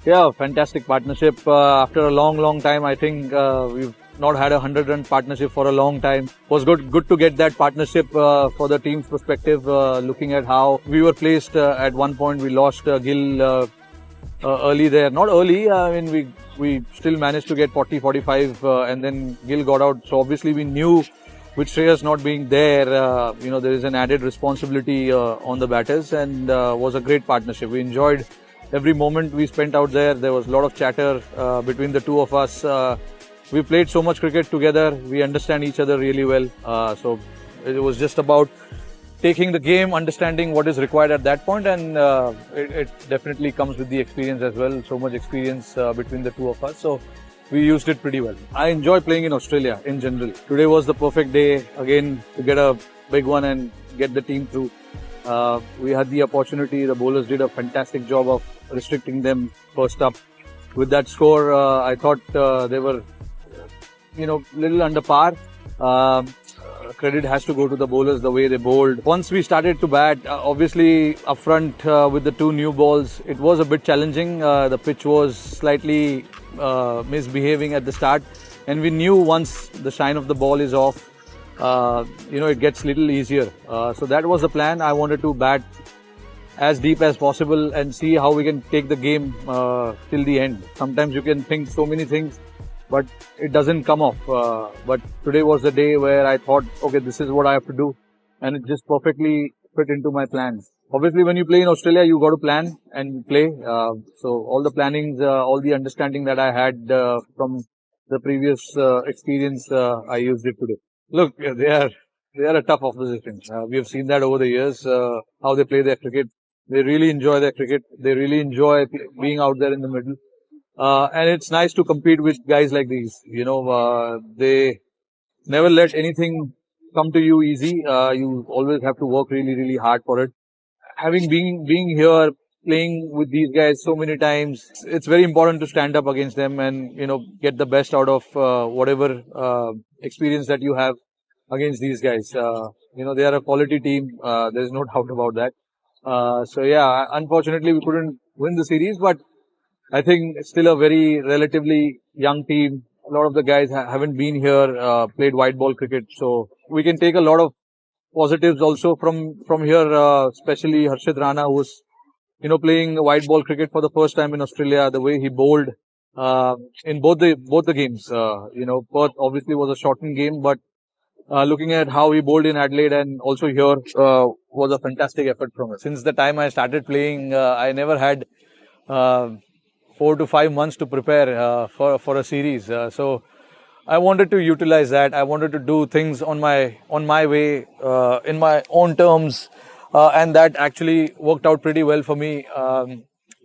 Yeah, fantastic partnership. After a long time, I think we've not had a 100-run partnership for a long time. It was good to get that partnership for the team's perspective. Looking at how we were placed at one point, we lost Gill early there. Not early. I mean, we still managed to get 40, 45, and then Gill got out. So obviously, we knew with Shreyas not being there, there is an added responsibility on the batters, and was a great partnership. We enjoyed every moment we spent out there. There was a lot of chatter between the two of us. We played so much cricket together. We understand each other really well. So it was just about taking the game, understanding what is required at that point, and it definitely comes with the experience as well. So much experience between the two of us. So we used it pretty well. I enjoy playing in Australia in general. Today was the perfect day again to get a big one and get the team through. We had the opportunity. The bowlers did a fantastic job of restricting them first up. With that score, I thought they were, little under par. Credit has to go to the bowlers, the way they bowled. Once we started to bat, obviously up front with the two new balls, it was a bit challenging. The pitch was slightly misbehaving at the start, and we knew once the shine of the ball is off, it gets a little easier. So that was the plan. I wanted to bat as deep as possible and see how we can take the game till the end. Sometimes you can think so many things, but it doesn't come off. But today was the day where I thought, okay, this is what I have to do, and it just perfectly fit into my plans. Obviously, when you play in Australia, you got to plan and play. So all the plannings, all the understanding that I had from the previous experience, I used it today. Look, they are a tough opposition. We have seen that over the years, how they play their cricket. They really enjoy their cricket. They really enjoy being out there in the middle. And it's nice to compete with guys like these. They never let anything come to you easy. You always have to work really hard for it. Having being here, playing with these guys so many times, it's very important to stand up against them and, get the best out of whatever experience that you have against these guys. They are a quality team. There's no doubt about that. So yeah, unfortunately we couldn't win the series, but I think it's still a very relatively young team. A lot of the guys haven't been here, played white ball cricket, so we can take a lot of positives also from here, especially Harshit Rana, who's playing white ball cricket for the first time in Australia. The way he bowled in both the games. Perth obviously was a shortened game, but looking at how he bowled in Adelaide and also here was a fantastic effort from him. Since the time I started playing, I never had 4 to 5 months to prepare for a series. So I wanted to utilize that. I wanted to do things on my way, in my own terms, and that actually worked out pretty well for me.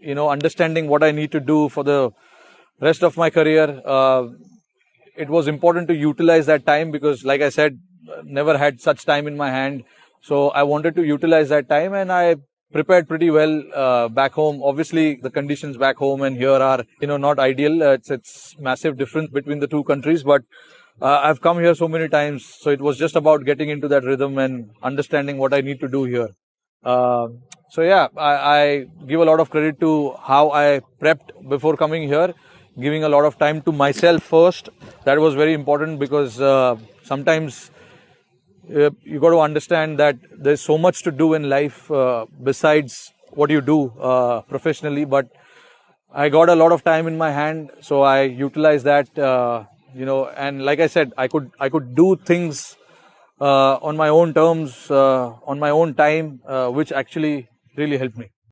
Understanding what I need to do for the rest of my career. It was important to utilize that time because, like I said, never had such time in my hand. So I wanted to utilize that time, and I prepared pretty well back home. Obviously, the conditions back home and here are, not ideal. It's massive difference between the two countries, but I've come here so many times, so it was just about getting into that rhythm and understanding what I need to do here. So yeah, I give a lot of credit to how I prepped before coming here, giving a lot of time to myself first. That was very important because sometimes you got to understand that there's so much to do in life besides what you do professionally. But I got a lot of time in my hand, so I utilized that. And like I said, I could do things on my own terms, on my own time, which actually really helped me.